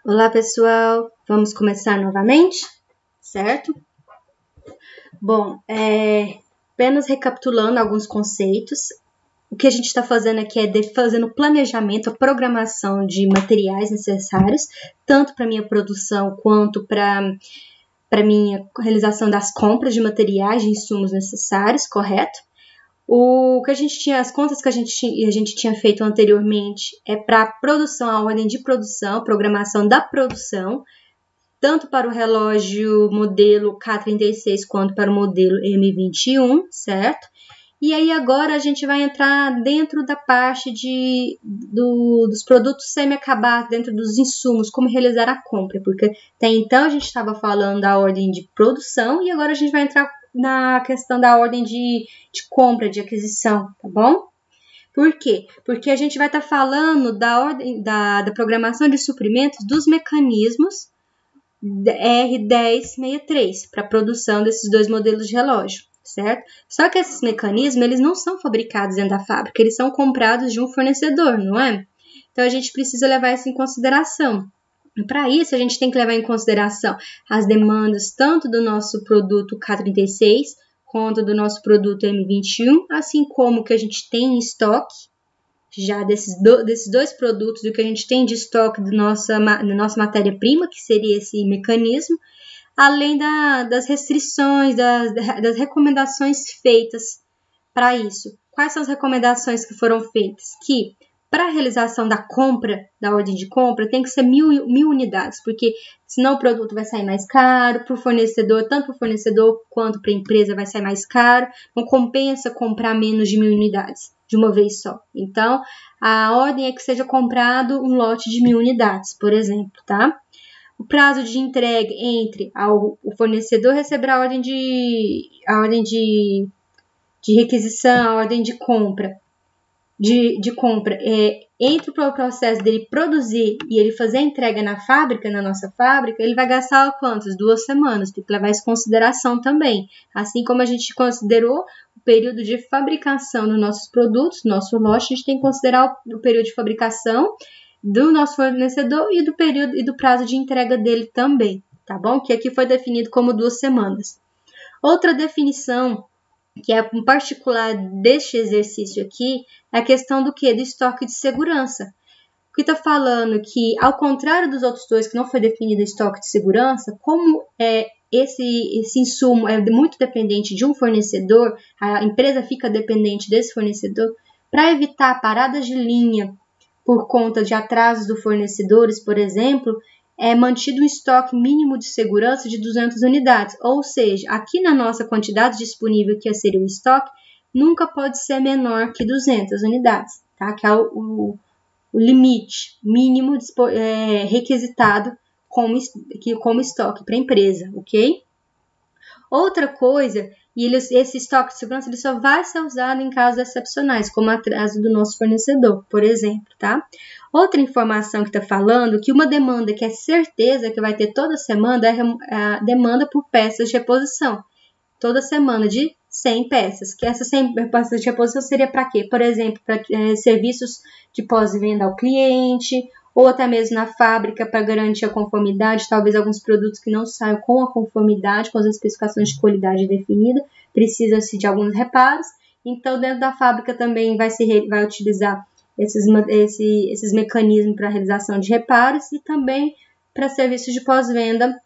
Olá, pessoal! Vamos começar novamente, certo? Bom, apenas recapitulando alguns conceitos, o que a gente está fazendo aqui é fazendo o planejamento, a programação de materiais necessários, tanto para minha produção quanto para minha realização das compras de materiais, de insumos necessários, correto? O que a gente tinha, as contas que a gente tinha feito anteriormente é para produção, a ordem de produção, programação da produção, tanto para o relógio modelo K36 quanto para o modelo M21, certo? E aí agora a gente vai entrar dentro da parte dos produtos semi-acabados, dentro dos insumos, como realizar a compra, porque até então a gente estava falando da ordem de produção e agora a gente vai entrar na questão da ordem de compra, de aquisição, tá bom? Por quê? Porque a gente vai estar falando da ordem da programação de suprimentos dos mecanismos R1063 para a produção desses dois modelos de relógio, certo? Só que esses mecanismos, eles não são fabricados dentro da fábrica, eles são comprados de um fornecedor, não é? Então, a gente precisa levar isso em consideração. E para isso, a gente tem que levar em consideração as demandas tanto do nosso produto K36 quanto do nosso produto M21, assim como o que a gente tem em estoque, já desses dois produtos, do que a gente tem de estoque da nossa matéria-prima, que seria esse mecanismo, além das restrições, das recomendações feitas para isso. Quais são as recomendações que foram feitas? Que para a realização da compra, da ordem de compra, tem que ser mil unidades, porque senão o produto vai sair mais caro para o fornecedor, tanto para o fornecedor quanto para a empresa vai sair mais caro, não compensa comprar menos de 1000 unidades de uma vez só. Então, a ordem é que seja comprado um lote de 1000 unidades, por exemplo, tá? O prazo de entrega entre o fornecedor receber a ordem de requisição, a ordem de compra, entre o processo dele produzir e ele fazer a entrega na fábrica, na nossa fábrica, ele vai gastar quantas? 2 semanas, tem que levar isso em consideração também. Assim como a gente considerou o período de fabricação dos nossos produtos, nosso lote, a gente tem que considerar o período de fabricação do nosso fornecedor e do período e do prazo de entrega dele também, tá bom? Que aqui foi definido como 2 semanas. Outra definição que é um particular deste exercício aqui, é a questão do quê? Do estoque de segurança. O que está falando que, ao contrário dos outros dois, que não foi definido estoque de segurança, como esse insumo é muito dependente de um fornecedor, a empresa fica dependente desse fornecedor, para evitar paradas de linha por conta de atrasos dos fornecedores, por exemplo, é mantido um estoque mínimo de segurança de 200 unidades, ou seja, aqui na nossa quantidade disponível, que seria o estoque, nunca pode ser menor que 200 unidades, tá? Que é o limite mínimo requisitado como estoque para a empresa, ok? Outra coisa, esse estoque de segurança ele só vai ser usado em casos excepcionais, como atraso do nosso fornecedor, por exemplo, tá? Outra informação que está falando que uma demanda que é certeza que vai ter toda semana é a demanda por peças de reposição. Toda semana de 100 peças. Que essas 100 peças de reposição seria para quê? Por exemplo, para serviços de pós-venda ao cliente, ou até mesmo na fábrica para garantir a conformidade, talvez alguns produtos que não saiam com a conformidade, com as especificações de qualidade definida, precisa-se de alguns reparos. Então, dentro da fábrica também vai utilizar esses mecanismos para realização de reparos e também para serviços de pós-venda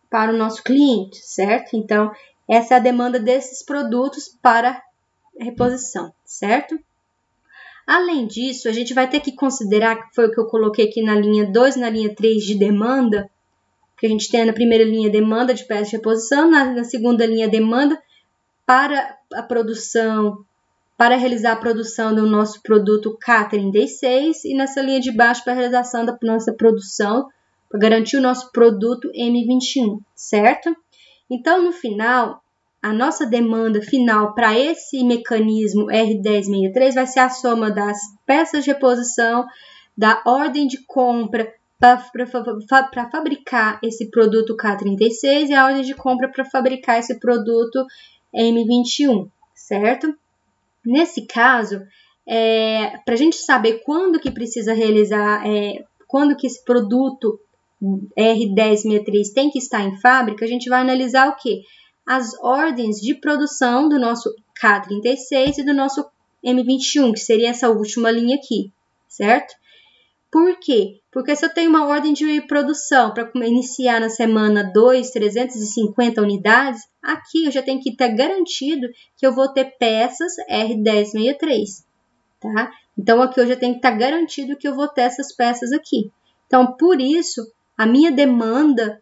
para o nosso cliente, certo? Então, essa é a demanda desses produtos para reposição, certo? Além disso, a gente vai ter que considerar, que foi o que eu coloquei aqui na linha 2 e na linha 3 de demanda, que a gente tem na primeira linha demanda de peças de reposição, na segunda linha demanda para a produção, para realizar a produção do nosso produto K36 e nessa linha de baixo para a realização da nossa produção, para garantir o nosso produto M21, certo? Então, no final, a nossa demanda final para esse mecanismo R1063 vai ser a soma das peças de reposição, da ordem de compra para fabricar esse produto K36 e a ordem de compra para fabricar esse produto M21, certo? Nesse caso, para a gente saber quando que precisa realizar, quando que esse produto R1063 tem que estar em fábrica, a gente vai analisar o quê? As ordens de produção do nosso K36 e do nosso M21, que seria essa última linha aqui, certo? Por quê? Porque se eu tenho uma ordem de produção para iniciar na semana 2, 350 unidades, aqui eu já tenho que estar garantido que eu vou ter peças R1063, tá? Então, aqui eu já tenho que estar garantido que eu vou ter essas peças aqui. Então, por isso, a minha demanda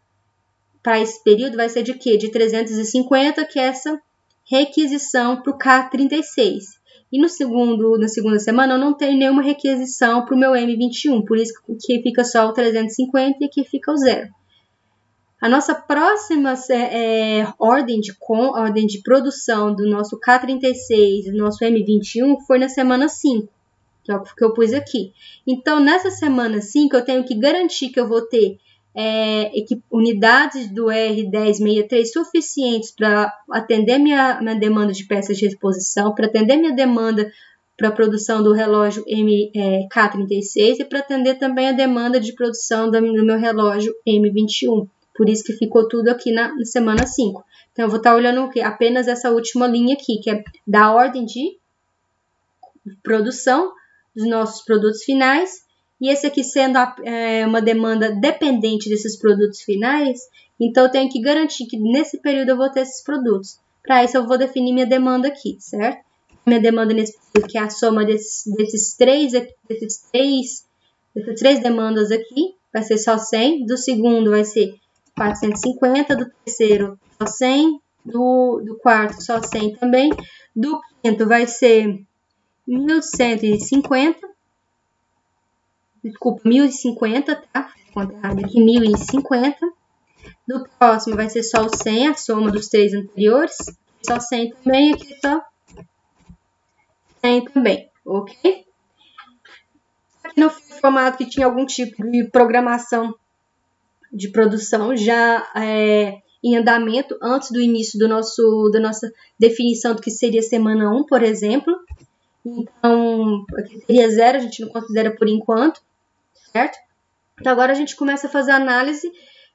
para esse período vai ser de quê? De 350, que é essa requisição para o K36. E na segunda semana eu não tenho nenhuma requisição para o meu M21, por isso que fica só o 350 e aqui fica o 0. A nossa próxima ordem de produção do nosso K36 e do nosso M21 foi na semana 5, que é o que eu pus aqui. Então, nessa semana 5, eu tenho que garantir que eu vou ter unidades do R1063 suficientes para atender minha demanda de peças de reposição, para atender minha demanda para a produção do relógio K36 e para atender também a demanda de produção do meu relógio M21. Por isso que ficou tudo aqui na semana 5. Então, eu vou estar olhando o quê? Apenas essa última linha aqui, que é da ordem de produção dos nossos produtos finais. E esse aqui sendo uma demanda dependente desses produtos finais, então eu tenho que garantir que nesse período eu vou ter esses produtos. Para isso eu vou definir minha demanda aqui, certo? Minha demanda nesse período, que é a soma dessas três demandas aqui, vai ser só 100. Do segundo vai ser 450, do terceiro só 100, do quarto só 100 também. Do quinto vai ser 1150. Desculpa, 1050, tá? Conta errado aqui, 1050. Do próximo vai ser só o 100, a soma dos três anteriores. Só 100 também, aqui só 100 também, ok? Aqui no formato que tinha algum tipo de programação de produção já em andamento antes do início da nossa definição do que seria semana 1, por exemplo. Então, aqui seria 0, a gente não considera por enquanto. Certo? Então, agora a gente começa a fazer a análise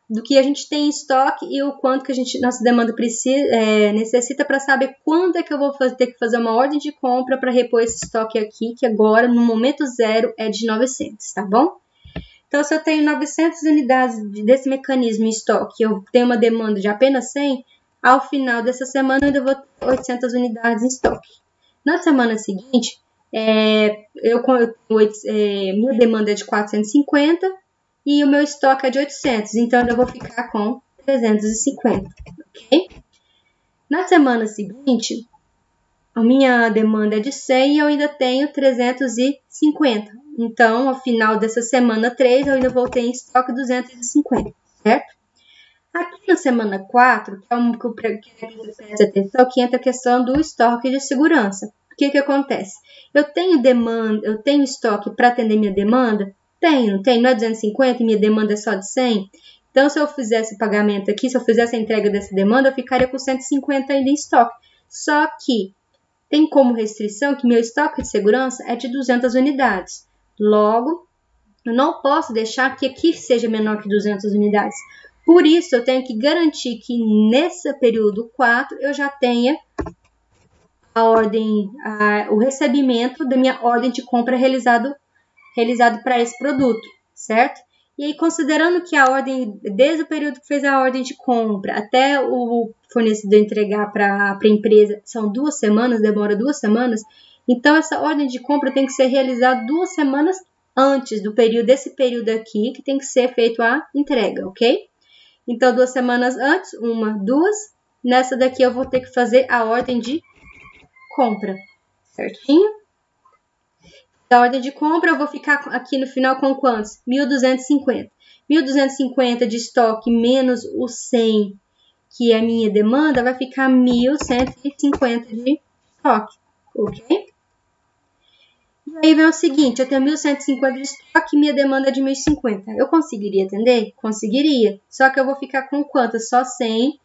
do que a gente tem em estoque e o quanto que nossa demanda necessita para saber quando é que eu vou ter que fazer uma ordem de compra para repor esse estoque aqui, que agora, no momento 0, é de 900, tá bom? Então, se eu tenho 900 unidades desse mecanismo em estoque e eu tenho uma demanda de apenas 100, ao final dessa semana eu ainda vou ter 800 unidades em estoque. Na semana seguinte, minha demanda é de 450 e o meu estoque é de 800, então eu vou ficar com 350, ok? Na semana seguinte, a minha demanda é de 100 e eu ainda tenho 350. Então, ao final dessa semana 3, eu ainda vou ter em estoque 250, certo? Aqui na semana 4, que é o que eu preste atenção, que entra a questão do estoque de segurança. O que acontece? Eu tenho estoque para atender minha demanda? Tenho, não é 250 e minha demanda é só de 100? Então, se eu fizesse o pagamento aqui, se eu fizesse a entrega dessa demanda, eu ficaria com 150 ainda em estoque. Só que tem como restrição que meu estoque de segurança é de 200 unidades. Logo, eu não posso deixar que aqui seja menor que 200 unidades. Por isso, eu tenho que garantir que nesse período 4 eu já tenha o recebimento da minha ordem de compra realizado para esse produto, certo? E aí, considerando que a ordem, desde o período que fez a ordem de compra até o fornecedor entregar para a empresa, são 2 semanas, demora 2 semanas, então essa ordem de compra tem que ser realizada 2 semanas antes desse período aqui, que tem que ser feito a entrega, ok? Então, 2 semanas antes, 1, 2, nessa daqui eu vou ter que fazer a ordem de compra, certinho? Da ordem de compra, eu vou ficar aqui no final com quantos? 1.250. 1.250 de estoque menos o 100, que é a minha demanda, vai ficar 1.150 de estoque, ok? E aí vem o seguinte, eu tenho 1.150 de estoque e minha demanda é de 1.050. Eu conseguiria atender? Conseguiria. Só que eu vou ficar com quanto? Só 100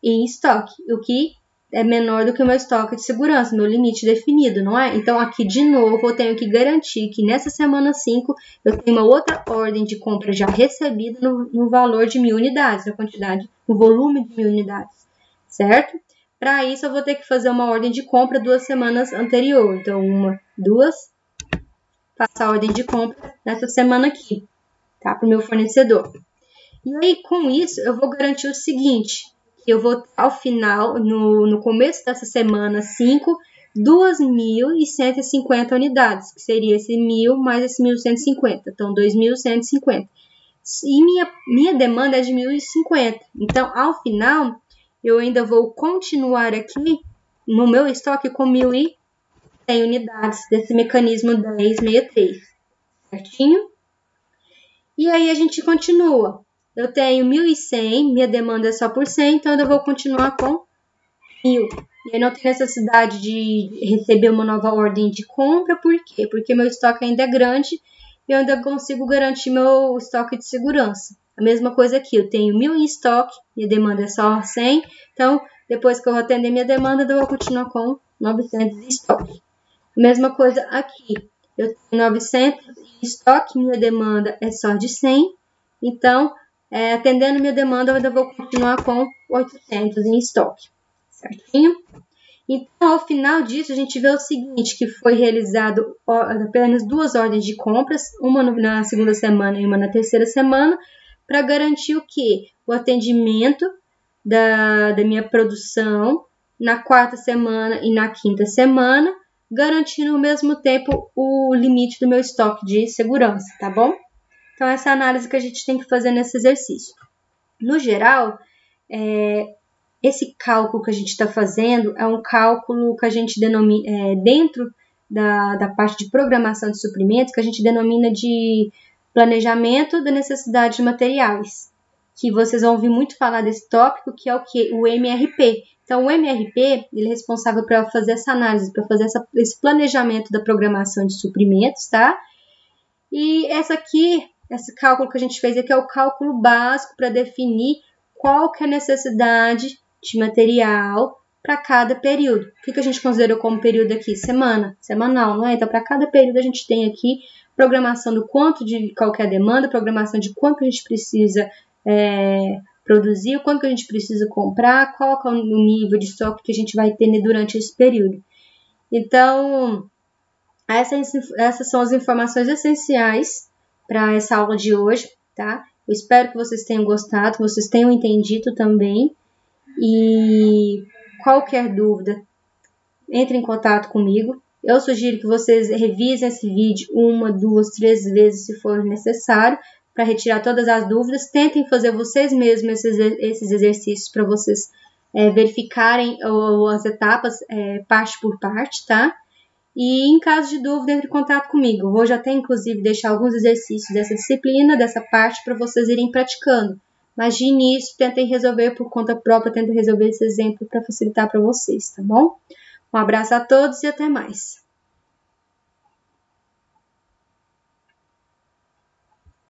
em estoque, o que é menor do que o meu estoque de segurança, meu limite definido, não é? Então, aqui de novo, eu tenho que garantir que nessa semana 5 eu tenho uma outra ordem de compra já recebida no valor de 1.000 unidades, na quantidade, no volume de 1.000 unidades, certo? Para isso, eu vou ter que fazer uma ordem de compra 2 semanas anterior. Então, 1, 2, faço a ordem de compra nessa semana aqui, tá? Para o meu fornecedor. E aí, com isso, eu vou garantir o seguinte, que eu vou, ao final, no começo dessa semana 5, 2.150 unidades, que seria esse 1.000 mais esse 1.150, então 2.150. E minha demanda é de 1.050, então, ao final, eu ainda vou continuar aqui no meu estoque com 1.100 unidades desse mecanismo 1063, certinho? E aí, a gente continua. Eu tenho 1.100, minha demanda é só por 100, então eu vou continuar com 1.000. E aí não tem necessidade de receber uma nova ordem de compra, por quê? Porque meu estoque ainda é grande e eu ainda consigo garantir meu estoque de segurança. A mesma coisa aqui, eu tenho 1.000 em estoque, minha demanda é só 100, então depois que eu atender minha demanda, eu vou continuar com 900 em estoque. A mesma coisa aqui, eu tenho 900 em estoque, minha demanda é só de 100, então atendendo minha demanda, eu ainda vou continuar com 800 em estoque, certinho? Então, ao final disso, a gente vê o seguinte, que foi realizado apenas 2 ordens de compras, uma na segunda semana e uma na terceira semana, para garantir o quê? O atendimento da minha produção na 4ª semana e na 5ª semana, garantindo ao mesmo tempo o limite do meu estoque de segurança, tá bom? Então, essa é a análise que a gente tem que fazer nesse exercício. No geral, esse cálculo que a gente está fazendo é um cálculo que a gente denomina, dentro da parte de programação de suprimentos, que a gente denomina de planejamento da necessidade de materiais, que vocês vão ouvir muito falar desse tópico, que é o quê? O MRP. Então, o MRP, ele é responsável para fazer essa análise, para fazer esse planejamento da programação de suprimentos, tá? E esse cálculo que a gente fez aqui é o cálculo básico para definir qual que é a necessidade de material para cada período. O que a gente considerou como período aqui? Semanal, não é? Então, para cada período a gente tem aqui programação do quanto de qual que é a demanda, programação de quanto a gente precisa produzir, o quanto que a gente precisa comprar, qual que é o nível de estoque que a gente vai ter durante esse período. Então, essas são as informações essenciais para essa aula de hoje, tá? Eu espero que vocês tenham gostado, que vocês tenham entendido também. E qualquer dúvida, entre em contato comigo. Eu sugiro que vocês revisem esse vídeo 1, 2, 3 vezes, se for necessário, para retirar todas as dúvidas. Tentem fazer vocês mesmos esses exercícios para vocês verificarem as etapas parte por parte, tá? E em caso de dúvida, entre em contato comigo. Eu vou já até, inclusive, deixar alguns exercícios dessa disciplina, dessa parte, para vocês irem praticando. Mas de início, tentem resolver por conta própria, tentem resolver esse exemplo para facilitar para vocês, tá bom? Um abraço a todos e até mais.